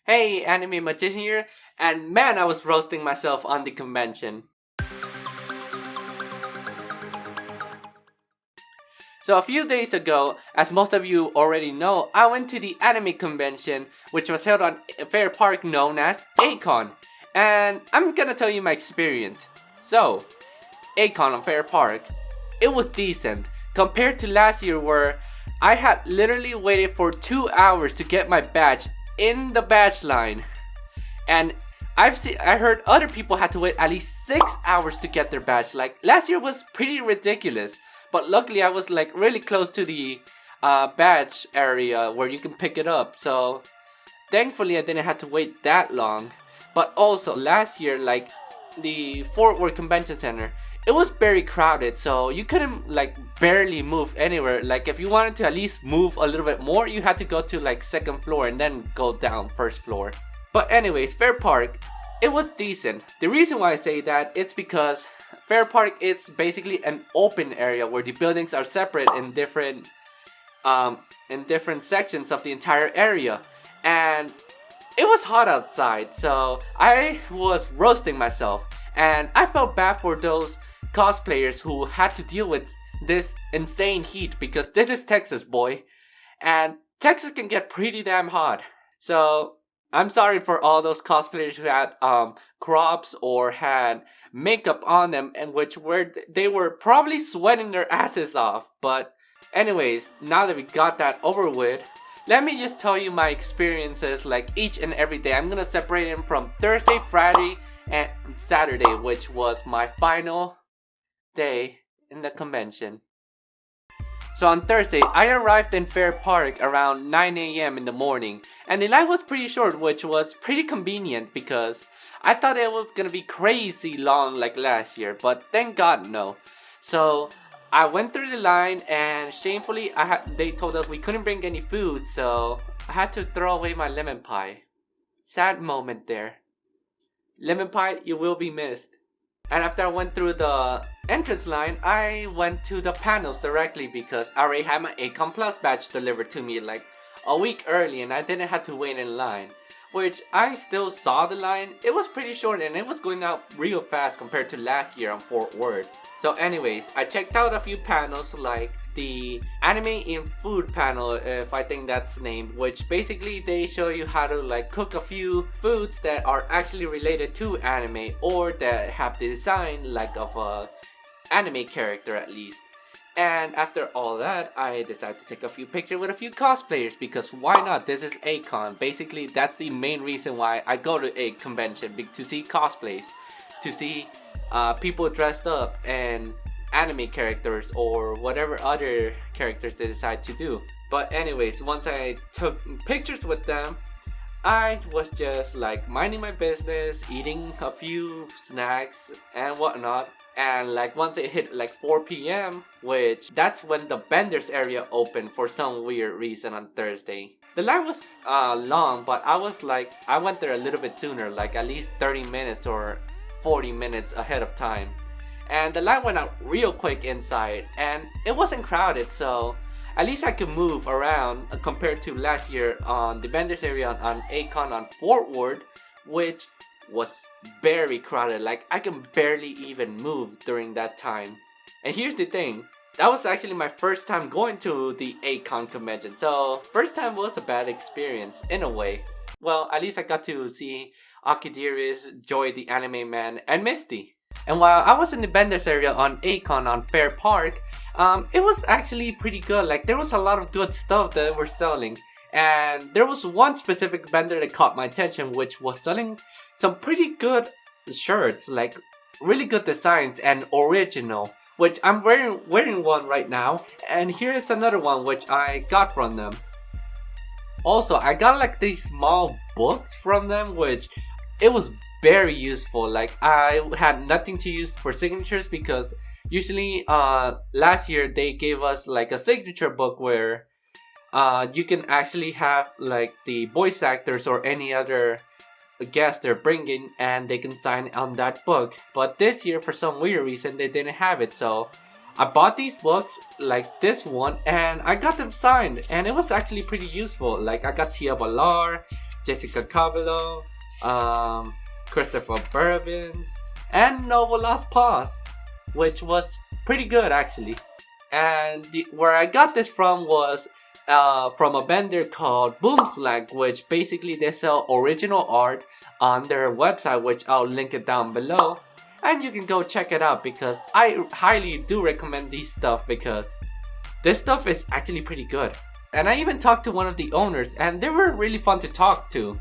Hey, Anime Magician here, and man, I was roasting myself on the convention. So a few days ago, as most of you already know, I went to the anime convention, which was held on a fair park known as Akon. And I'm gonna tell you my experience. So, Akon on Fair Park, it was decent, compared to last year where I had literally waited for 2 hours to get my badge in the badge line. And I heard other people had to wait at least 6 hours to get their badge. Like last year was pretty ridiculous. But luckily I was like really close to the badge area where you can pick it up. So thankfully I didn't have to wait that long. But also last year, like the Fort Worth Convention Center, it was very crowded, so you couldn't like barely move anywhere. Like if you wanted to at least move a little bit more, you had to go to like second floor and then go down first floor. But anyways, Fair Park, it was decent. The reason why I say that, it's because Fair Park is basically an open area where the buildings are separate in different sections of the entire area. And it was hot outside, so I was roasting myself. And I felt bad for those cosplayers who had to deal with this insane heat, because this is Texas, boy. And Texas can get pretty damn hot. So I'm sorry for all those cosplayers who had crops or had makeup on them, and they were probably sweating their asses off. But anyways, now that we got that over with, let me just tell you my experiences like each and every day. I'm gonna separate them from Thursday, Friday, and Saturday, which was my final day in the convention. So on Thursday, I arrived in Fair Park around 9 a.m. in the morning, and the line was pretty short, which was pretty convenient because I thought it was gonna be crazy long like last year, but thank God no. So I went through the line, and shamefully they told us we couldn't bring any food, so I had to throw away my lemon pie. Sad moment there. Lemon pie, you will be missed. And after I went through the entrance line, I went to the panels directly because I already had my Akon Plus badge delivered to me like a week early, and I didn't have to wait in line. Which I still saw the line. It was pretty short and it was going out real fast compared to last year on Fort Worth. So anyways, I checked out a few panels like the anime in food panel, if I think that's named, which basically they show you how to like cook a few foods that are actually related to anime or that have the design like of a anime character at least. And after all that, I decided to take a few pictures with a few cosplayers because why not? This is Akon. Basically, that's the main reason why I go to a convention, to see cosplays, to see people dressed up and anime characters or whatever other characters they decide to do. But anyways, once I took pictures with them, I was just like minding my business, eating a few snacks and whatnot. And like once it hit like 4 p.m, which that's when the vendors area opened for some weird reason on Thursday. The line was long, but I went there a little bit sooner, like at least 30 minutes or 40 minutes ahead of time. And the line went out real quick inside, and it wasn't crowded, so at least I could move around compared to last year on the vendors area on Akon on Fort Worth, which was very crowded. Like I can barely even move during that time. And here's the thing, that was actually my first time going to the Akon convention, so first time was a bad experience in a way. Well, at least I got to see Akidiris, Joy the Anime Man, and Misty. And while I was in the vendors area on Akon on Fair Park, it was actually pretty good. Like there was a lot of good stuff that they were selling. And there was one specific vendor that caught my attention, which was selling some pretty good shirts, like really good designs and original, which I'm wearing one right now. And here is another one which I got from them. Also, I got like these small books from them, which it was very useful. Like I had nothing to use for signatures because usually last year they gave us like a signature book where you can actually have like the voice actors or any other guest they're bringing and they can sign on that book. But this year for some weird reason they didn't have it, so I bought these books like this one and I got them signed, and it was actually pretty useful. Like I got Tia Valar, Jessica Cabello, Christopher Bourbons, and Novo Las Paz, which was pretty good actually. And where I got this from was from a vendor called Boomslank, which basically they sell original art on their website, which I'll link it down below. And you can go check it out because I highly do recommend these stuff because this stuff is actually pretty good. And I even talked to one of the owners and they were really fun to talk to.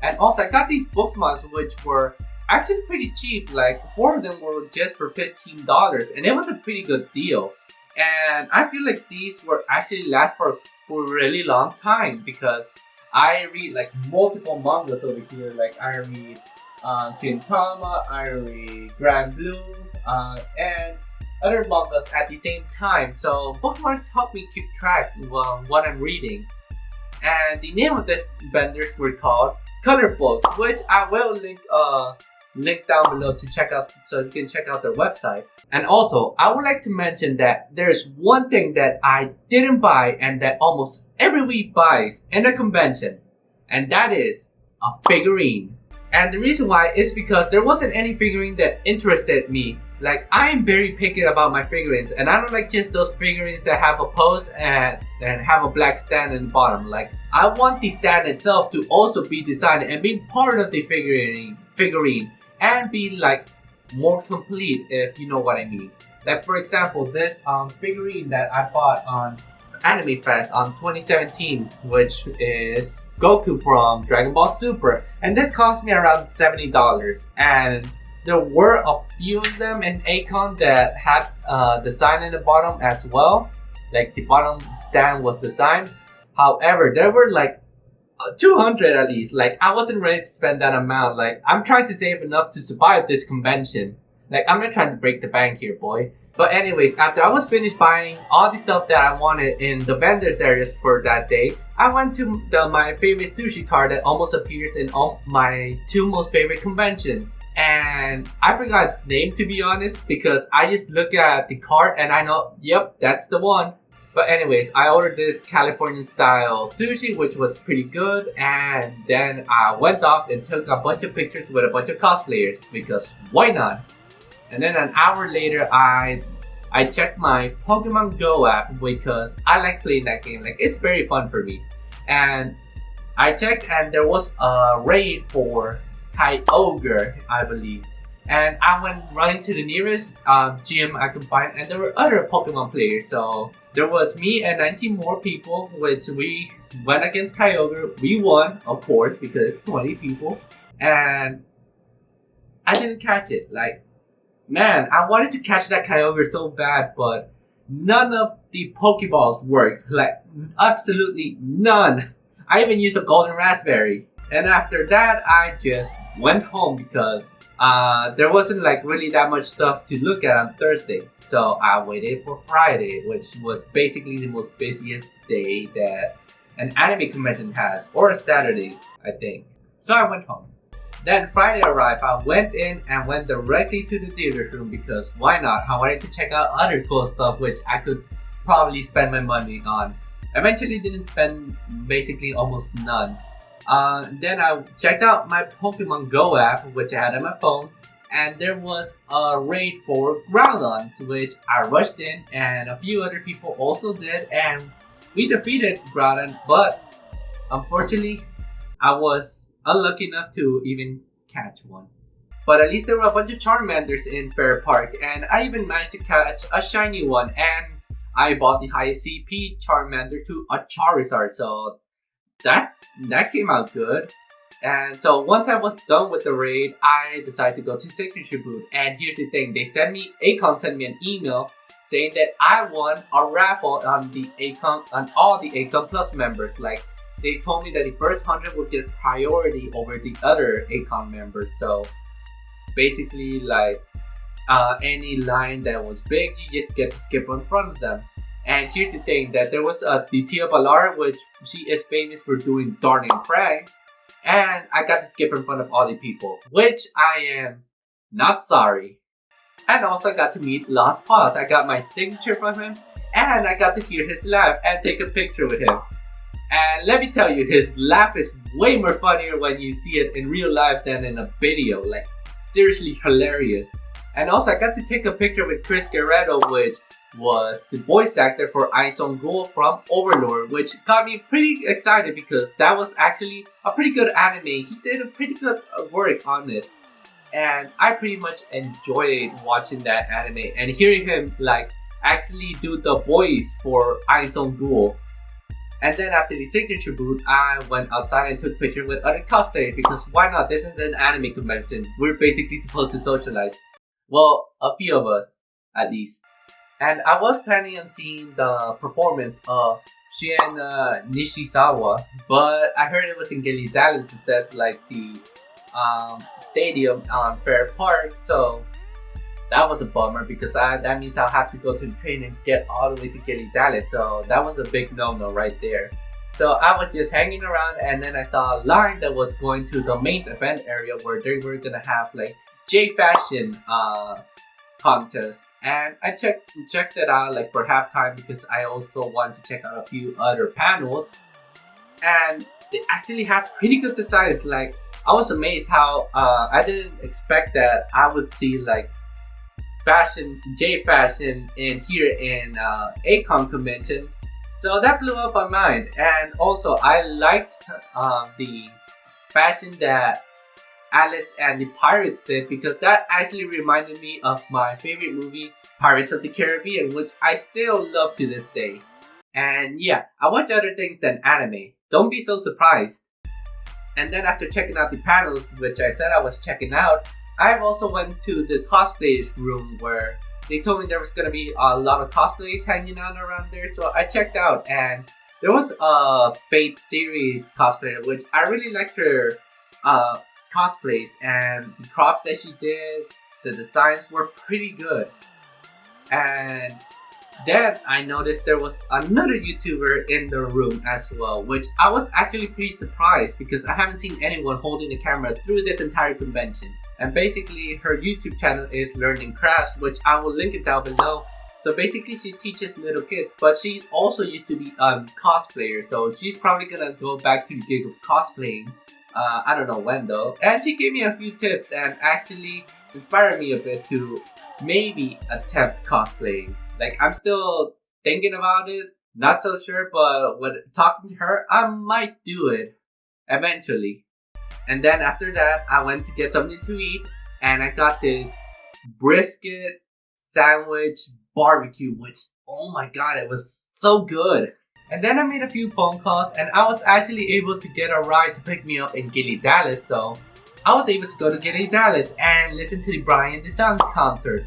And also I got these bookmarks which were actually pretty cheap. Like 4 of them were just for $15 and it was a pretty good deal. And I feel like these were actually last for a really long time because I read like multiple mangas over here. Like I read Kintama, I read Grand Blue, and other mangas at the same time. So bookmarks help me keep track of what I'm reading. And the name of this vendors were called Color Books, which I will link down below to check out, so you can check out their website. And also, I would like to mention that there's one thing that I didn't buy and that almost every week buys in a convention, and that is a figurine. And the reason why is because there wasn't any figurine that interested me. Like, I am very picky about my figurines, and I don't like just those figurines that have a pose and have a black stand in the bottom. Like, I want the stand itself to also be designed and be part of the figurine and be like more complete, if you know what I mean. Like for example, this figurine that I bought on Anime Fest on 2017, which is Goku from Dragon Ball Super, and this cost me around $70. And there were a few of them in Akon that had design in the bottom as well. Like the bottom stand was designed. However, there were like 200 at least. Like I wasn't ready to spend that amount. Like I'm trying to save enough to survive this convention. Like I'm not trying to break the bank here, boy. But anyways, after I was finished buying all the stuff that I wanted in the vendors areas for that day, I went to my favorite sushi cart that almost appears in all my 2 most favorite conventions. And I forgot its name, to be honest, because I just look at the cart and I know, yep, that's the one. But anyways, I ordered this Californian style sushi, which was pretty good. And then I went off and took a bunch of pictures with a bunch of cosplayers, because why not? And then an hour later, I checked my Pokemon Go app because I like playing that game. Like, it's very fun for me. And I checked and there was a raid for Kyogre, I believe. And I went running to the nearest gym I could find, and there were other Pokemon players. So there was me and 19 more people, which we went against Kyogre. We won, of course, because it's 20 people. And I didn't catch it. Like, man, I wanted to catch that Kyogre so bad, but none of the Pokeballs worked. Like, absolutely none. I even used a golden raspberry. And after that, I just went home because there wasn't like really that much stuff to look at on Thursday. So I waited for Friday, which was basically the most busiest day that an anime convention has, or a Saturday, I think. So I went home. Then Friday arrived, I went in and went directly to the theater room because why not? I wanted to check out other cool stuff which I could probably spend my money on. Eventually didn't spend basically almost none. Then I checked out my Pokemon Go app, which I had on my phone, and there was a raid for Groudon, which I rushed in, and a few other people also did, and we defeated Groudon, but unfortunately, I was unlucky enough to even catch one. But at least there were a bunch of Charmanders in Fair Park, and I even managed to catch a shiny one, and I bought the highest CP Charmander to a Charizard, so that came out good. And so once I was done with the raid, I decided to go to Signature Booth. And here's the thing, Akon sent me an email saying that I won a raffle on all the Akon Plus members. Like, they told me that the first 100 would get priority over the other Akon members. So basically, like, any line that was big, you just get to skip in front of them. And here's the thing, that there was the Tia Balar, which she is famous for doing darning pranks. And I got to skip in front of all the people, which I am not sorry. And also I got to meet Lost Paws. I got my signature from him, and I got to hear his laugh and take a picture with him. And let me tell you, his laugh is way more funnier when you see it in real life than in a video. Like, seriously hilarious. And also, I got to take a picture with Chris Guerrero, which was the voice actor for Aizong Guo from Overlord, which got me pretty excited because that was actually a pretty good anime. He did a pretty good work on it. And I pretty much enjoyed watching that anime and hearing him like actually do the voice for Aizong Guo. And then after the signature booth, I went outside and took pictures with other cosplayers because why not? This is an anime convention. We're basically supposed to socialize. Well, a few of us, at least. And I was planning on seeing the performance of Shien Nishizawa, but I heard it was in Gilly Dallas instead, like the stadium on Fair Park. So that was a bummer because that means I'll have to go to the train and get all the way to Gilly Dallas. So that was a big no-no right there. So I was just hanging around and then I saw a line that was going to the main event area where they were gonna have like J-Fashion contest. And I checked it out like for halftime because I also wanted to check out a few other panels. And they actually had pretty good designs. Like, I was amazed how I didn't expect that I would see like J-Fashion in here in Akon convention. So that blew up my mind. And also I liked the fashion that Alice and the Pirates did because that actually reminded me of my favorite movie, Pirates of the Caribbean, which I still love to this day. And yeah, I watch other things than anime. Don't be so surprised. And then after checking out the panels, which I said I was checking out, I also went to the cosplayers room where they told me there was going to be a lot of cosplays hanging out around there. So I checked out and there was a Fate series cosplayer, which I really liked her cosplays and the crops that she did, the designs were pretty good. And then I noticed there was another YouTuber in the room as well, which I was actually pretty surprised because I haven't seen anyone holding a camera through this entire convention. And basically her YouTube channel is Learning Crafts, which I will link it down below. So basically she teaches little kids, but she also used to be a cosplayer, so she's probably gonna go back to the gig of cosplaying. I don't know when though. And she gave me a few tips and actually inspired me a bit to maybe attempt cosplaying. Like, I'm still thinking about it, not so sure, but with talking to her, I might do it eventually. And then after that, I went to get something to eat and I got this brisket sandwich barbecue, which, oh my god, it was so good. And then I made a few phone calls and I was actually able to get a ride to pick me up in Gilly Dallas, so I was able to go to Gilly Dallas and listen to the Brian the Sound concert.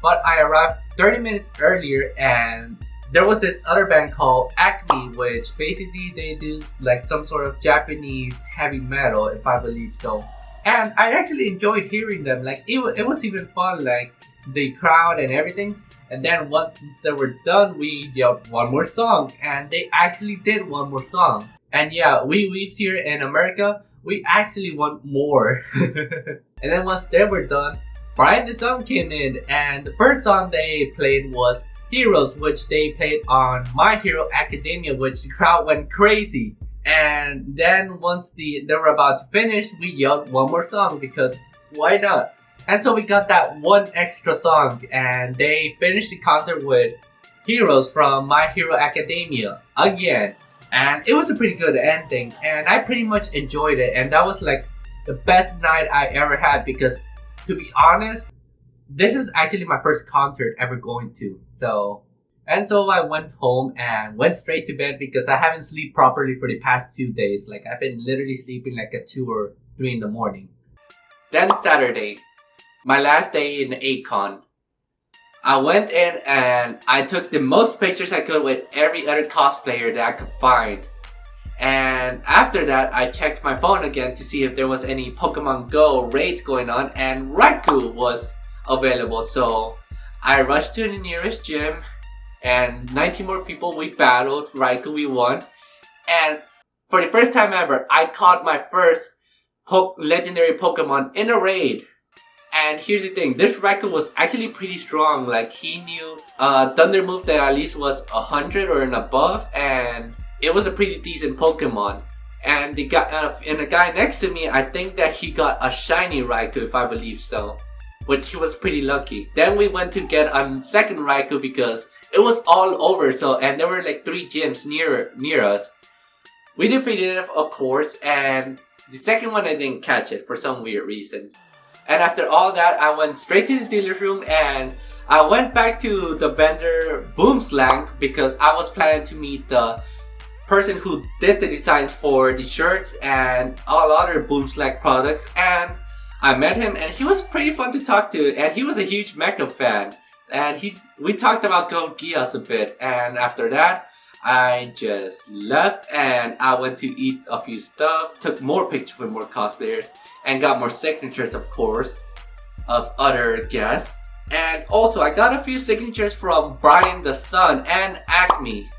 But I arrived 30 minutes earlier and there was this other band called Acme, which basically they do like some sort of Japanese heavy metal, if I believe so. And I actually enjoyed hearing them. Like, it was even fun, like the crowd and everything. And then once they were done, we yelled one more song, and they actually did one more song. And yeah, we weaves here in America, we actually want more. And then once they were done, Brian the Sun came in, and the first song they played was Heroes, which they played on My Hero Academia, which the crowd went crazy. And then once they were about to finish, we yelled one more song because why not? And so we got that one extra song and they finished the concert with Heroes from My Hero Academia again. And it was a pretty good ending and I pretty much enjoyed it. And that was like the best night I ever had because, to be honest, this is actually my first concert ever going to. So I went home and went straight to bed because I haven't slept properly for the past 2 days. Like, I've been literally sleeping like at 2 or 3 in the morning. Then Saturday, my last day in Akon, I went in and I took the most pictures I could with every other cosplayer that I could find. And after that, I checked my phone again to see if there was any Pokemon Go raids going on, and Raikou was available. So I rushed to the nearest gym and 19 more people, we battled. Raikou, we won. And for the first time ever, I caught my first legendary Pokemon in a raid. And here's the thing, this Raikou was actually pretty strong. Like, he knew Thunder move that at least was 100 or and above, and it was a pretty decent Pokemon. And the guy next to me, I think that he got a shiny Raikou, if I believe so, which he was pretty lucky. Then we went to get a second Raikou because it was all over. So, and there were like 3 gyms near us. We defeated it, of course, and the second one I didn't catch it for some weird reason. And after all that, I went straight to the dealer's room and I went back to the vendor Boomslank because I was planning to meet the person who did the designs for the shirts and all other Boomslank products. And I met him and he was pretty fun to talk to, and he was a huge mecha fan. And we talked about Gold Geass a bit, and after that, I just left and I went to eat a few stuff, took more pictures with more cosplayers, and got more signatures, of course, of other guests. And also, I got a few signatures from Brian the Sun and Acme.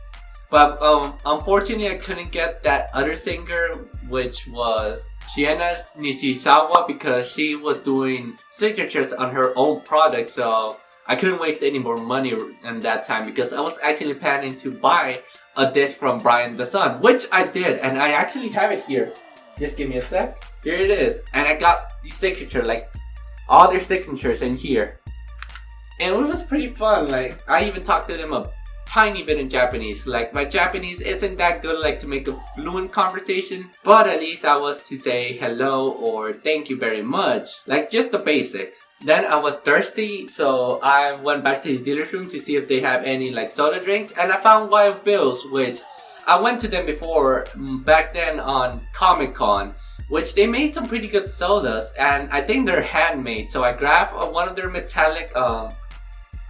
But unfortunately, I couldn't get that other singer, which was Shiena Nishizawa, because she was doing signatures on her own product. So I couldn't waste any more money in that time because I was actually planning to buy a disc from Brian the Sun, which I did, and I actually have it here. Just give me a sec. Here it is. And I got the signature, like all their signatures in here. And it was pretty fun. Like, I even talked to them a tiny bit in Japanese. Like, my Japanese isn't that good, like, to make a fluent conversation, but at least I was to say hello or thank you very much, like just the basics. Then I was thirsty, so I went back to the dealer's room to see if they have any like soda drinks, and I found Wild Bill's, which I went to them before back then on Comic-Con, which they made some pretty good sodas, and I think they're handmade. So I grabbed one of their metallic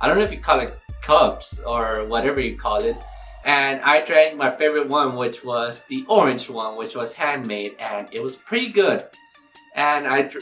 I don't know if you call it cups or whatever you call it, and I drank my favorite one, which was the orange one, which was handmade, and it was pretty good. And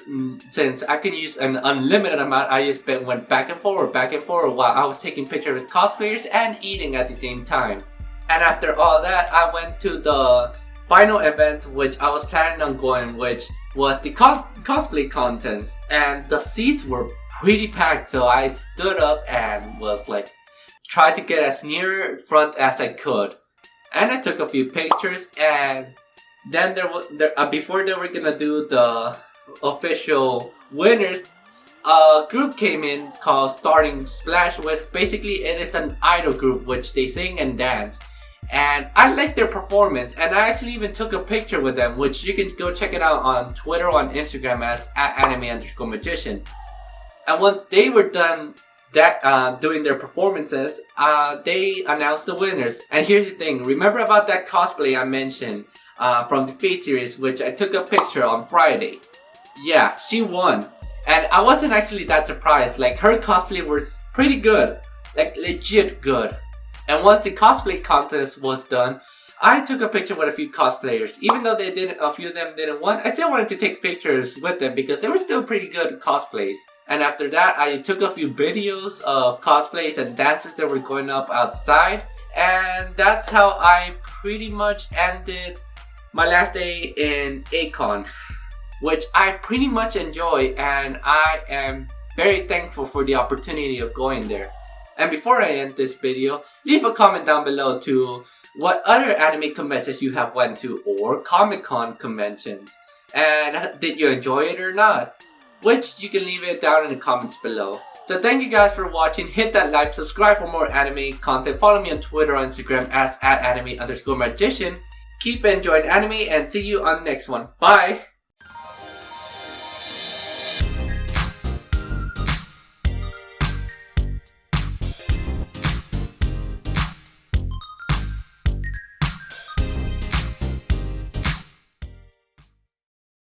since I can use an unlimited amount, I just went back and forward while I was taking pictures with cosplayers and eating at the same time. And after all that, I went to the final event which I was planning on going, which was the cosplay contest, and the seats were pretty packed, so I stood up and was like, tried to get as near front as I could. And I took a few pictures, and then before they were gonna do the official winners, a group came in called Starting Splash, which basically it is an idol group which they sing and dance. And I liked their performance, and I actually even took a picture with them, which you can go check it out on Twitter or on Instagram as @anime_magician. And once they were done doing their performances, they announced the winners. And here's the thing, remember about that cosplay I mentioned from the Fate series, which I took a picture on Friday? Yeah, she won. And I wasn't actually that surprised. Like, her cosplay was pretty good, like legit good. And once the cosplay contest was done, I took a picture with a few cosplayers. Even though a few of them didn't win, I still wanted to take pictures with them because they were still pretty good cosplays. And after that, I took a few videos of cosplays and dances that were going up outside. And that's how I pretty much ended my last day in Akon, which I pretty much enjoy, and I am very thankful for the opportunity of going there. And before I end this video, leave a comment down below to what other anime conventions you have went to or Comic-Con conventions. And did you enjoy it or not? Which you can leave it down in the comments below. So thank you guys for watching. Hit that like, subscribe for more anime content. Follow me on Twitter or Instagram as @anime_magician. Keep enjoying anime and see you on the next one. Bye!